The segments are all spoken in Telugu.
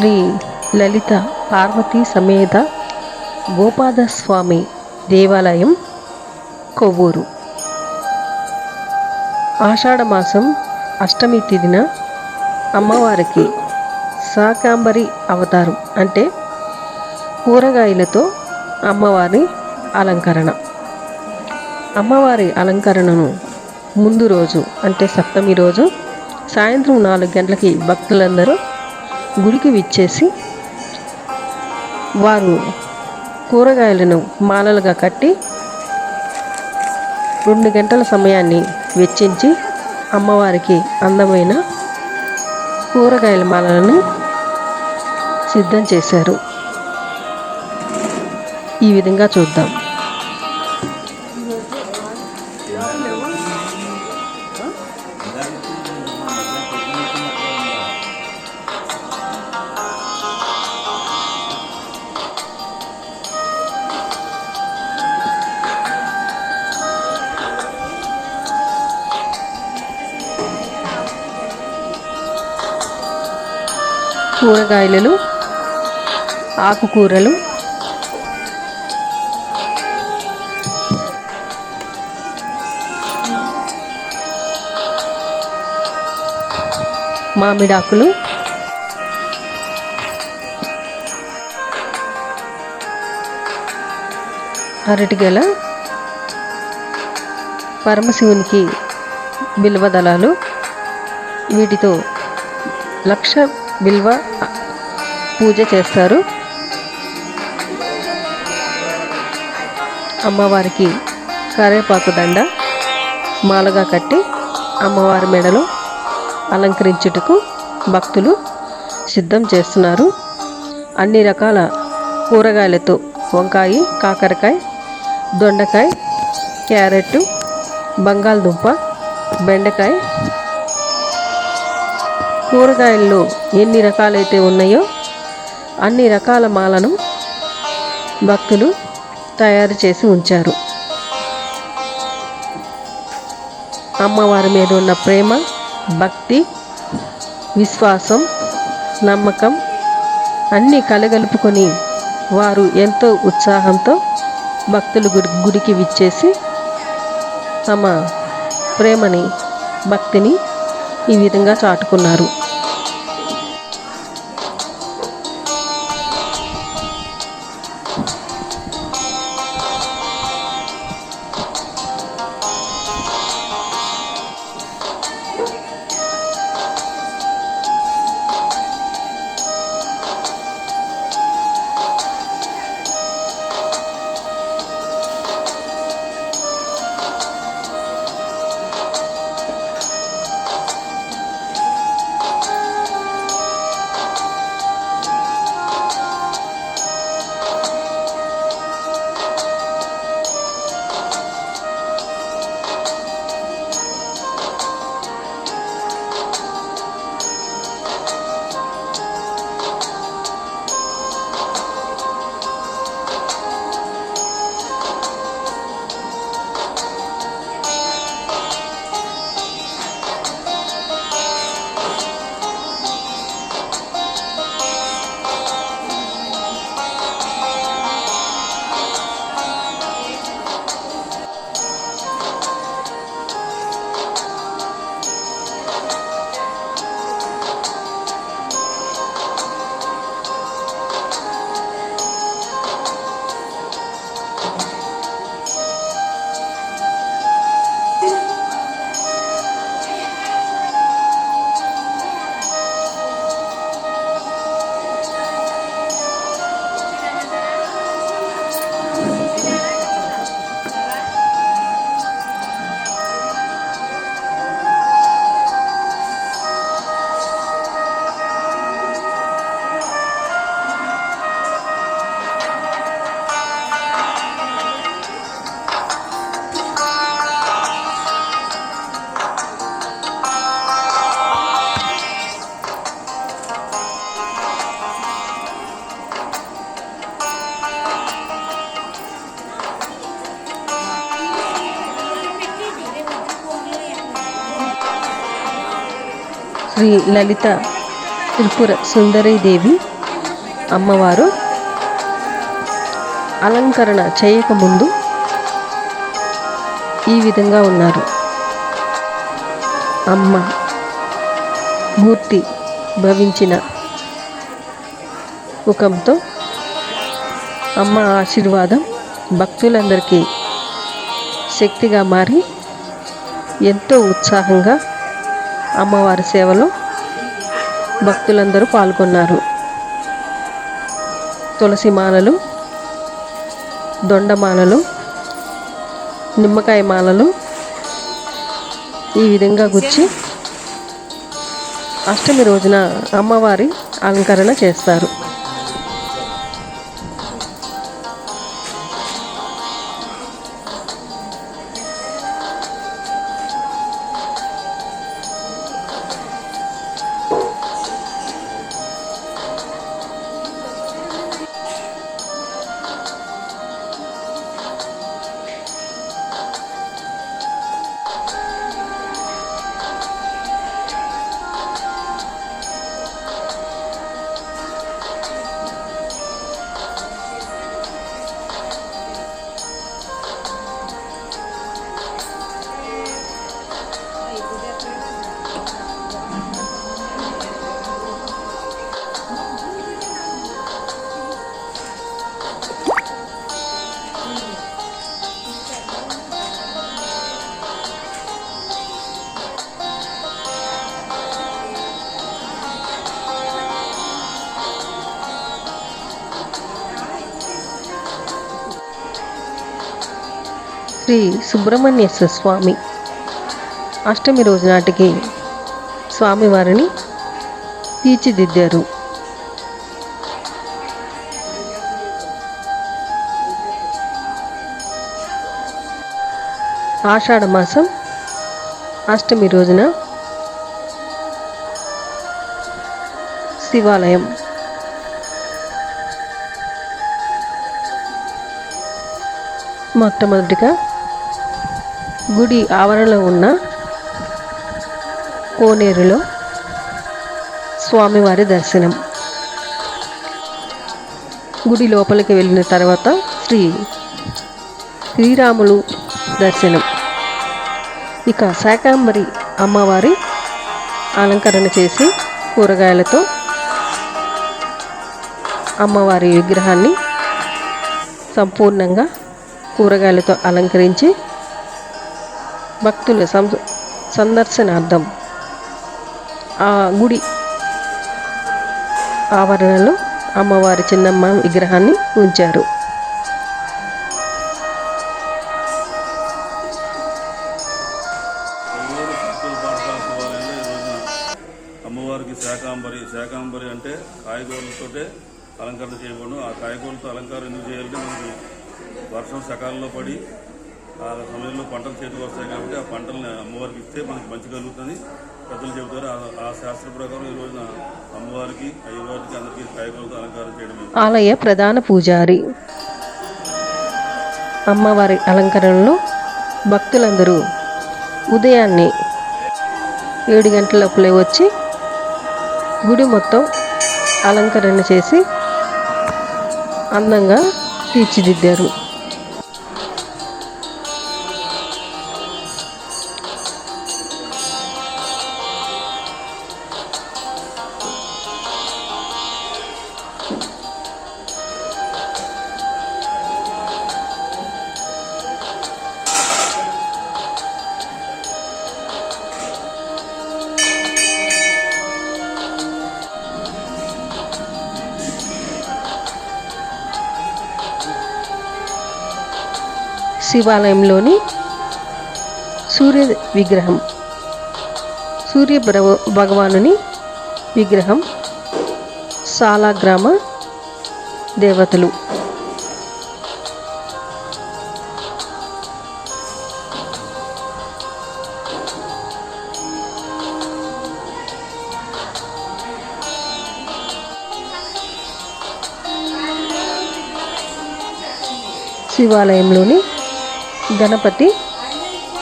శ్రీ లలిత పార్వతీ సమేత గోపాదస్వామి దేవాలయం కొవ్వూరు. ఆషాఢమాసం అష్టమి తిథిన అమ్మవారికి శాకాంబరి అవతారం అంటే కూరగాయలతో అమ్మవారి అలంకరణ. అమ్మవారి అలంకరణను ముందు రోజు అంటే సప్తమి రోజు సాయంత్రం 4 గంటలకి భక్తులందరూ గుడికి విచ్చేసి వారు కూరగాయలను మాలలుగా కట్టి 2 గంటల సమయాన్ని వెచ్చించి అమ్మవారికి అందమైన కూరగాయల మాలలను సిద్ధం చేశారు. ఈ విధంగా చూద్దాం. కూరగాయలు, ఆకుకూరలు, మామిడాకులు, అరటిగెల, పరమశివునికి బిల్వదళాలు, వీటితో లక్ష బిల్వ పూజ చేస్తారు. అమ్మవారికి కరేపాకు దండ మాలగా కట్టి అమ్మవారి మెడలో అలంకరించుటకు భక్తులు సిద్ధం చేస్తున్నారు. అన్ని రకాల కూరగాయలతో వంకాయ, కాకరకాయ, దొండకాయ, క్యారెట్, బంగాళదుంప, బెండకాయ, కూరగాయల్లో ఎన్ని రకాలైతే ఉన్నాయో అన్ని రకాల మాలను భక్తులు తయారు చేసి ఉంచారు. అమ్మవారి మీద ఉన్న ప్రేమ, భక్తి, విశ్వాసం, నమ్మకం అన్నీ కలగలుపుకొని వారు ఎంతో ఉత్సాహంతో భక్తులు గుడికి విచ్చేసి తమ ప్రేమని, భక్తిని ఈ విధంగా చాటుకున్నారు. శ్రీ లలిత త్రిపుర సుందరీ దేవి అమ్మవారు అలంకరణ చేయకముందు ఈ విధంగా ఉన్నారు. అమ్మ మూర్తి భవించిన ముఖంతో అమ్మ ఆశీర్వాదం భక్తులందరికీ శక్తిగా మారి ఎంతో ఉత్సాహంగా అమ్మవారి సేవలో భక్తులందరూ పాల్గొన్నారు. తులసి మాలలు, దొండమాలలు, నిమ్మకాయ మాలలు ఈ విధంగా గుచ్చి అష్టమి రోజున అమ్మవారి అలంకరణ చేస్తారు. శ్రీ సుబ్రహ్మణ్యేశ్వర స్వామి అష్టమి రోజు నాటికి స్వామివారిని తీర్చిదిద్దారు. ఆషాఢ మాసం అష్టమి రోజున శివాలయం మొట్టమొదటిగా గుడి ఆవరణలో ఉన్న కోనేరులో స్వామివారి దర్శనం. గుడి లోపలికి వెళ్ళిన తర్వాత శ్రీరాములు దర్శనం. ఇక శాకాంబరి అమ్మవారి అలంకరణ చేసి కూరగాయలతో అమ్మవారి విగ్రహాన్ని సంపూర్ణంగా కూరగాయలతో అలంకరించి భక్తుల సందర్శనార్థం ఆ గుడి ఆవరణలో అమ్మవారి చిన్నమ్మ విగ్రహాన్ని ఉంచారు. అమ్మవారికి శాకాంబరి అంటే కాయగూరలతోటే అలంకరణ చేయబడి, ఆ కాయగూరలతో అలంకారం ఎందుకు చేయాలంటే మనకి వర్షం సకాలంలో పడి ఆ సమయంలో పంటలు చేతికి వస్తాయి కాబట్టి ఆ పంటల్ని అమ్మవారికి ఇస్తే మనకి మంచి కలుగుతుంది పెద్దలు చెబుతారు. ఆ శాస్త్ర ప్రకారం ఈ రోజున అమ్మవారికి అయ్యవారికి అందరికీ కాయగూరలతో అలంకారం చేయడం. ఆలయ ప్రధాన పూజారి అమ్మవారి అలంకరణలో భక్తులందరూ ఉదయాన్నే 7 గంటలప్పుడే వచ్చి గుడి మొత్తం అలంకరణ చేసి అందంగా తీర్చిదిద్దారు. శివాలయంలోని సూర్య భగవానుని విగ్రహం సాలగ్రామ దేవతలు. శివాలయంలోని గణపతి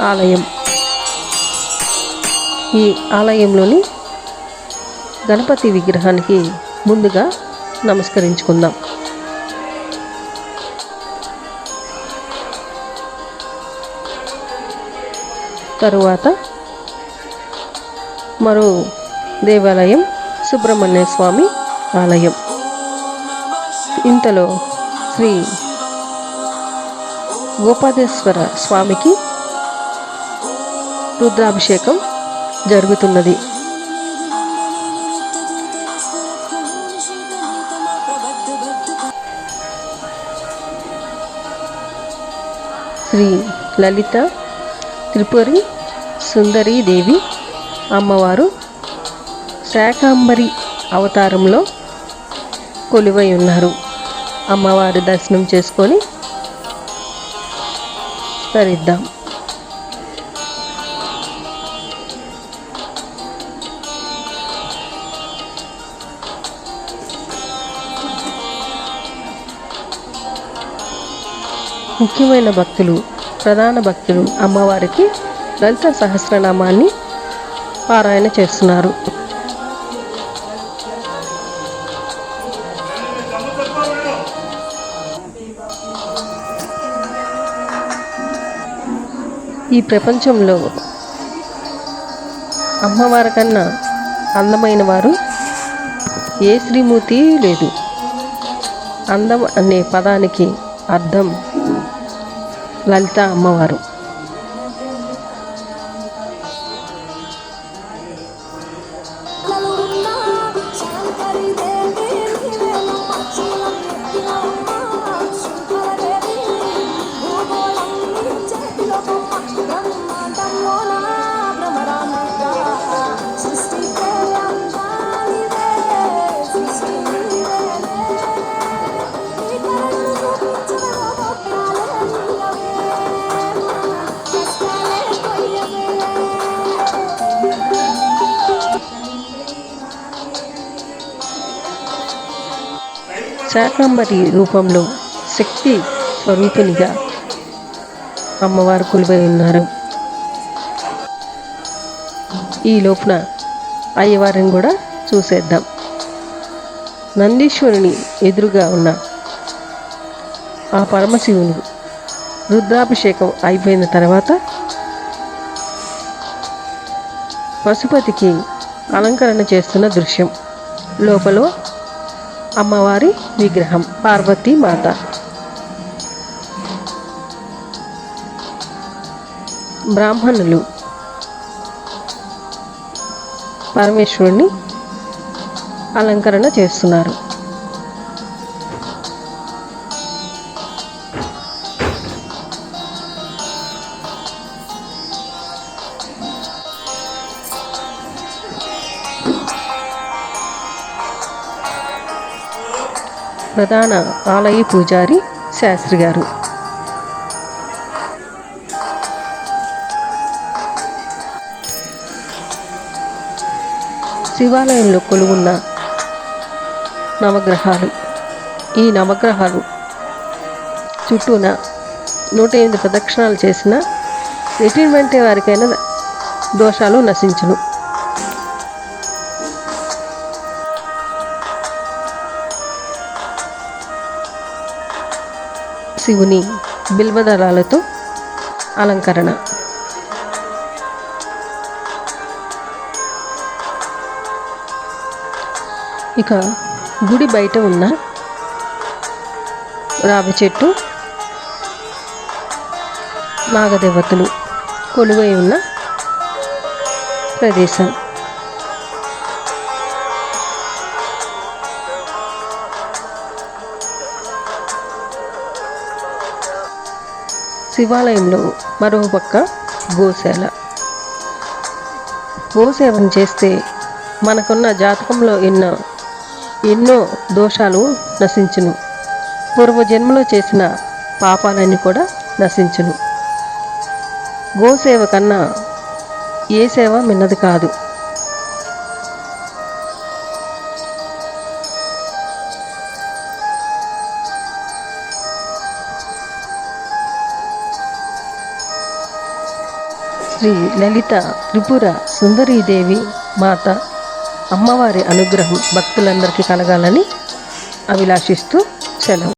ఆలయం. ఈ ఆలయంలోని గణపతి విగ్రహానికి ముందుగా నమస్కరించుకుందాం. తరువాత మరో దేవాలయం సుబ్రహ్మణ్య స్వామి ఆలయం. ఇంతలో శ్రీ గోపాదేశ్వర స్వామికి రుద్రాభిషేకం జరుగుతున్నది. శ్రీ లలిత త్రిపురి సుందరీ దేవి అమ్మవారు శాకాంబరి అవతారంలో కొలువై ఉన్నారు. అమ్మవారి దర్శనం చేసుకొని తరిద్దాం. ముఖ్యమైన భక్తులు, ప్రధాన భక్తులు అమ్మవారికి లలిత సహస్రనామాన్ని పారాయణ చేస్తున్నారు. ఈ ప్రపంచంలో అమ్మవారి కన్నా అందమైన వారు ఏ శ్రీమూర్తి లేదు. అందం అనే పదానికి అర్థం లలిత అమ్మవారు. శాకాంబరి రూపంలో శక్తి స్వరూపిణిగా అమ్మవారు కొలువై ఉన్నారు. ఈ లోపున అయ్యవారిని కూడా చూసేద్దాం. నందీశ్వరుని ఎదురుగా ఉన్న ఆ పరమశివుని రుద్రాభిషేకం అయిపోయిన తర్వాత పశుపతికి అలంకరణ చేస్తున్న దృశ్యం. లోపల అమ్మవారి విగ్రహం పార్వతీ మాత. బ్రాహ్మణులు పరమేశ్వరుని అలంకరణ చేస్తున్నారు. ప్రధాన ఆలయ పూజారి శాస్త్రి గారు. శివాలయంలో కొలువున్న నవగ్రహాలు. ఈ నవగ్రహాలు చుట్టూన 108 ప్రదక్షిణాలు చేసిన ఎటువంటి వారికైనా దోషాలు నశించును. శివుని బిల్వదళాలతో అలంకరణ. ఇక గుడి బయట ఉన్న రావి చెట్టు, నాగదేవతలు కొలువై ఉన్న ప్రదేశం. శివాలయంలో మరో పక్క గోశాల. గోసేవన చేస్తే మనకున్న జాతకంలో ఎన్నో దోషాలు నశించును. పూర్వజన్మలో చేసిన పాపాలన్నీ కూడా నశించును. గోసేవ కన్నా ఏ సేవ మిన్నది కాదు. శ్రీ లలిత త్రిపుర సుందరీదేవి మాత అమ్మవారి అనుగ్రహం భక్తులందరికీ కలగాలని అభిలాషిస్తూ సెలవు.